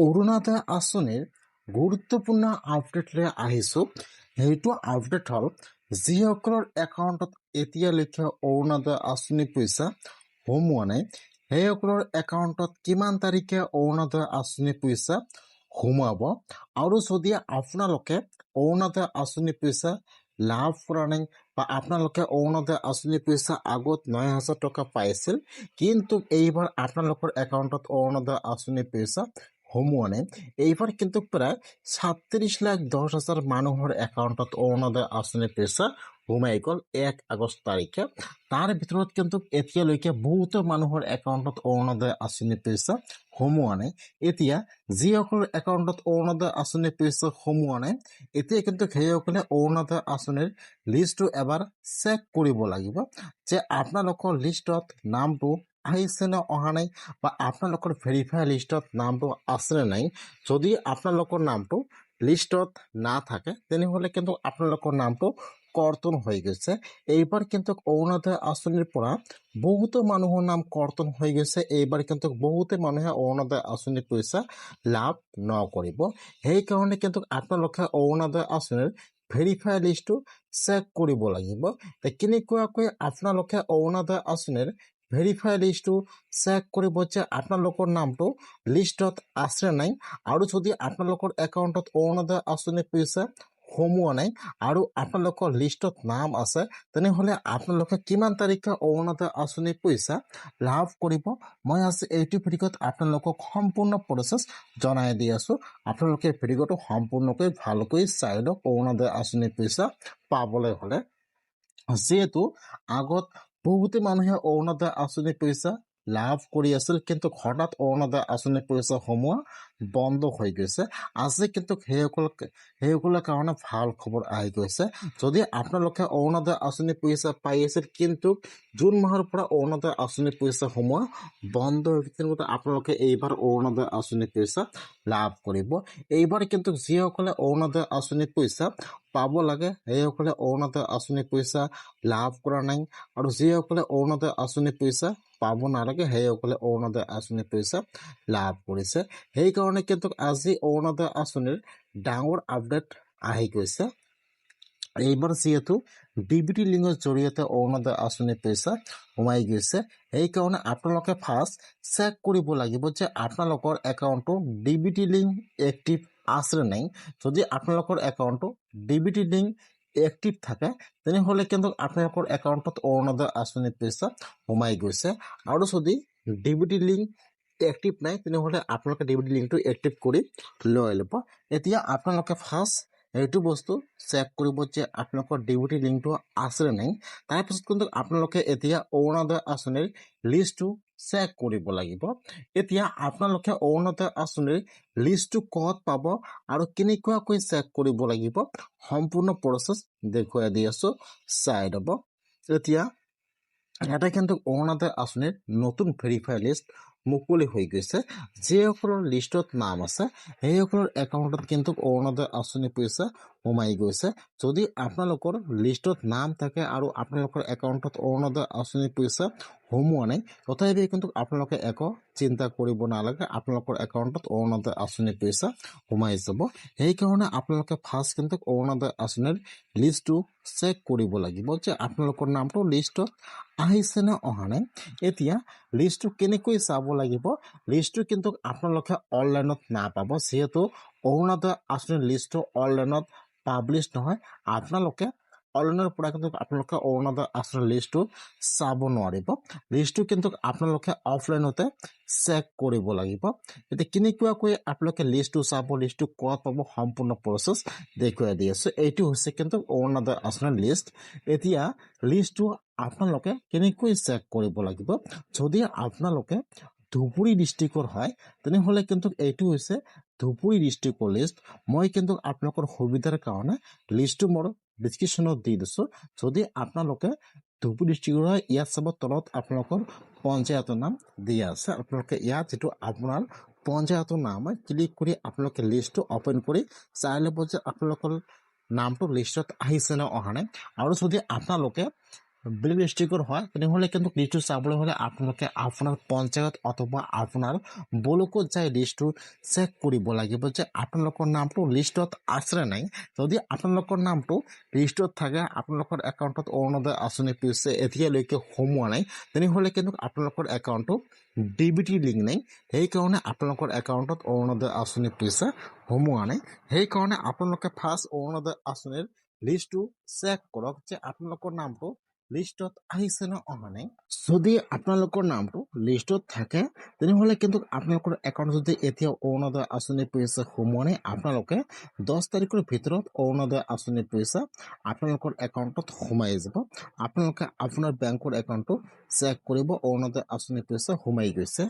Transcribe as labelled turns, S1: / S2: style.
S1: অৰুণোদয় আঁচনিৰ গুৰুত্বপূৰ্ণ আপডেট লৈ আহিছোঁ। সেইটো আপডেট হ'ল যিসকলৰ একাউণ্টত এতিয়ালৈকে অৰুণোদয় আঁচনি পইচা সোমোৱা নাই, সেইসকলৰ একাউণ্টত কিমান তাৰিখে অৰুণোদয় আঁচনি পইচা সোমাব, আৰু যদি আপোনালোকে অৰুণোদয় আঁচনি পইচা লাভ কৰা নাই বা আপোনালোকে অৰুণোদয় আঁচনি পইচা আগত 9,000 টকা পাইছিল, কিন্তু এইবাৰ আপোনালোকৰ একাউণ্টত অৰুণোদয় আঁচনি পইচা সোমোৱা নাই। এইবাৰ কিন্তু প্ৰায় 37,10,000 মানুহৰ একাউণ্টত অৰুণোদয় আঁচনি পইচা সোমাই গ'ল 1 আগষ্ট তাৰিখে। তাৰ ভিতৰত কিন্তু এতিয়ালৈকে বহুতো মানুহৰ একাউণ্টত অৰুণোদয় আঁচনি পইচা সোমোৱা নাই। এতিয়া যিসকলৰ একাউণ্টত অৰুণোদয় আঁচনি পইচা সোমোৱা নাই, এতিয়া কিন্তু সেইসকলে অৰুণোদয় আঁচনিৰ লিষ্টটো এবাৰ চেক কৰিব লাগিব যে আপোনালোকৰ লিষ্টত নামটো আহিছে নে অহা নাই, বা আপোনালোকৰ ভেৰিফাই লিষ্টত নামটো আছে নে নাই। যদি আপোনালোকৰ নামটো লিষ্টত নাথাকে, তেনেহ'লে কিন্তু আপোনালোকৰ নামটো কৰ্তন হৈ গৈছে। এইবাৰ কিন্তু অৰুণোদয় আঁচনিৰ পৰা বহুতো মানুহৰ নাম কৰ্তন হৈ গৈছে। এইবাৰ কিন্তু বহুতে মানুহে অৰুণোদয় আঁচনি পইচা লাভ নকৰিব। সেইকাৰণে কিন্তু আপোনালোকে অৰুণোদয় আঁচনিৰ ভেৰিফাই লিষ্টটো চেক কৰিব লাগিব। কেনেকুৱাকৈ আপোনালোকে অৰুণোদয় আঁচনিৰ ভেৰিফাই লিষ্টটো চেক কৰিব যে আপোনালোকৰ নামটো লিষ্টত আছে নাই, আৰু যদি আপোনালোকৰ একাউণ্টত অৰুণোদয় আঁচনি পইচা সোমোৱা নাই আৰু আপোনালোকৰ লিষ্টত নাম আছে, তেনেহ'লে আপোনালোকে কিমান তাৰিখে অৰুণোদয় আঁচনি পইচা লাভ কৰিব। মই আজি এইটো ভিডিঅ'ত আপোনালোকক সম্পূৰ্ণ প্ৰচেছ জনাই দি আছোঁ। আপোনালোকে ভিডিঅ'টো সম্পূৰ্ণকৈ ভালকৈ চাই লওক অৰুণোদয় আঁচনি পইচা পাবলৈ হ'লে। যিহেতু আগত বহুতে মানুহে অৰুণোদয় আঁচনি পইচা লাভ কৰি আছিল, কিন্তু হঠাৎ অৰুণোদয় আঁচনি পইচা সোমোৱা বন্ধ হৈ গৈছে। আজি কিন্তু সেইসকলৰ কাৰণে ভাল খবৰ আহি গৈছে। যদি আপোনালোকে অৰুণোদয় আঁচনি পইচা পাই আছিল, কিন্তু জুন মাহৰ পৰা অৰুণোদয় আঁচনি পইচা সোমোৱা বন্ধ হৈ গৈছে, আপোনালোকে এইবাৰ অৰুণোদয় আঁচনি পইচা লাভ কৰিব। এইবাৰ কিন্তু যিসকলে অৰুণোদয় আঁচনি পইচা পাব লাগে, সেইসকলে অৰুণোদয় আঁচনি পইচা লাভ কৰা নাই, আৰু যিসকলে অৰুণোদয় আঁচনি পইচা পাব নালাগে, সেইসকলে অৰুণোদয় আঁচনি পইচা লাভ কৰিছে। সেইকাৰণে কিন্তু আজি অৰুণোদয় আঁচনিৰ ডাঙৰ আপডেট আহি গৈছে। এইবাৰ যিহেতু DBT লিংকৰ জৰিয়তে অৰুণোদয় আঁচনি পইচা সোমাই গৈছে, সেইকাৰণে আপোনালোকে ফাৰ্ষ্ট চেক কৰিব লাগিব যে আপোনালোকৰ একাউণ্টটো DBT লিংক এক্টিভ আছে নাই। যদি আপোনালোকৰ একাউণ্টটো DBT লিংক এক্টিভ থাকে, তেনেহ'লে কিন্তু আপোনালোকৰ একাউণ্টত অৰুণোদয় আঁচনি পইচা সোমাই গৈছে। আৰু যদি DBT লিংক এক্টিভ নাই, তেনেহ'লে আপোনালোকে DBT লিংকটো এক্টিভ কৰি লৈ ল'ব। এতিয়া আপোনালোকে ফাৰ্ষ্ট এইটো বস্তু চেক কৰিব যে আপোনালোকৰ DBT লিংকটো আছে নাই। তাৰপিছত কিন্তু আপোনালোকে এতিয়া অৰুণোদয় আঁচনিৰ লিষ্টটো চেক কৰিব লাগিব। এতিয়া আপোনালোকে অৰুণোদয় আঁচনিৰ লিষ্টটো ক'ত পাব আৰু কেনেকুৱাকৈ চেক কৰিব লাগিব, সম্পূৰ্ণ প্ৰচেছ দেখুৱাই দি আছোঁ, চাই ল'ব। এতিয়া এটা কিন্তু অৰুণোদয় আঁচনিৰ নতুন ভেৰিফাই লিষ্ট মুকলি হৈ গৈছে। যিসকলৰ লিষ্টত নাম আছে, সেইসকলৰ একাউণ্টত কিন্তু অৰুণোদয় আঁচনি পইচা সোমাই গৈছে। যদি আপোনালোকৰ লিষ্টত নাম থাকে আৰু আপোনালোকৰ একাউণ্টত অৰুণোদয় আঁচনি পইচা সোমোৱা নাই, তথাপি কিন্তু আপোনালোকে একো চিন্তা কৰিব নালাগে, আপোনালোকৰ একাউণ্টত অৰুণোদয় আঁচনি পইচা সোমাই যাব। সেইকাৰণে আপোনালোকে ফাৰ্ষ্ট কিন্তু অৰুণোদয় আঁচনিৰ লিষ্টটো চেক কৰিব লাগিব যে আপোনালোকৰ নামটো লিষ্টত আহিছে নে অহা নাই। এতিয়া লিষ্টটো কেনেকৈ চাব লাগিব, লিষ্টটো কিন্তু আপোনালোকে অনলাইনত নাপাব। যিহেতু অৰুণোদয় আঁচনিৰ লিষ্টটো অনলাইনত পাব্লিছ নহয়, আপোনালোকে অনলাইনৰ পৰা কিন্তু আপোনালোকে অৰুণোদয় আঁচনিৰ লিষ্টটো চাব নোৱাৰিব। লিষ্টটো কিন্তু আপোনালোকে অফলাইনতে চেক কৰিব লাগিব। এতিয়া কেনেকুৱাকৈ আপোনালোকে লিষ্টটো চাব, লিষ্টটো ক'ত পাব, সম্পূৰ্ণ প্ৰচেছ দেখুৱাই দি আছোঁ। এইটো হৈছে কিন্তু অৰুণোদয় আঁচনিৰ লিষ্ট। এতিয়া লিষ্টটো আপোনালোকে কেনেকৈ চেক কৰিব লাগিব। যদি আপোনালোকে ধুবুৰী ডিষ্ট্ৰিক্টৰ হয়, তেনেহ'লে কিন্তু এইটো হৈছে ধুবুৰী ডিষ্ট্ৰিক্টৰ লিষ্ট। মই কিন্তু আপোনালোকৰ সুবিধাৰ কাৰণে লিষ্টটো মোৰ ডিছক্ৰিপশ্যনত দি দিছোঁ। যদি আপোনালোকে ধুবুৰী ডিষ্ট্ৰিক্টৰ হয়, ইয়াত চাব তলত আপোনালোকৰ পঞ্চায়তৰ নাম দিয়া আছে। আপোনালোকে ইয়াত যিটো আপোনাৰ পঞ্চায়তৰ নাম হয়, ক্লিক কৰি আপোনালোকে লিষ্টটো অ'পেন কৰি চাই ল'ব যে আপোনালোকৰ নামটো লিষ্টত আহিছে নে অহা নাই। আৰু যদি আপোনালোকে ব্লেক লিষ্টিকৰ হয় তেনেহ'লে কিন্তু লিষ্টটো চাবলৈ হ'লে আপোনালোকে আপোনাৰ পঞ্চায়ত অথবা আপোনাৰ ব্লকত যাই লিষ্টটো চেক কৰিব লাগিব যে আপোনালোকৰ নামটো লিষ্টত আছে নে নাই। যদি আপোনালোকৰ নামটো লিষ্টত থাকে, আপোনালোকৰ একাউণ্টত অৰুণোদয় আঁচনি পইচা এতিয়ালৈকে সোমোৱা নাই, তেনেহ'লে কিন্তু আপোনালোকৰ একাউণ্টটো ডিবিটি লিংক নাই, সেইকাৰণে আপোনালোকৰ একাউণ্টত অৰুণোদয় আঁচনি পইচা সোমোৱা নাই। সেইকাৰণে আপোনালোকে ফাৰ্ষ্ট অৰুণোদয় আঁচনিৰ লিষ্টটো চেক কৰক যে আপোনালোকৰ নামটো লিষ্টত আহিছে নে অহা নাই। যদি আপোনালোকৰ নামটো লিষ্টত থাকে তেনেহ'লে কিন্তু আপোনালোকৰ একাউণ্ট যদি এতিয়া অৰুণোদয় আঁচনি পইচা সোমোৱা নাই, আপোনালোকে 10 তাৰিখৰ ভিতৰত অৰুণোদয় আঁচনি পইচা আপোনালোকৰ একাউণ্টত সোমাই যাব। আপোনালোকে আপোনাৰ বেংকৰ একাউণ্টটো চেক কৰিব অৰুণোদয় আঁচনি পইচা সোমাই গৈছে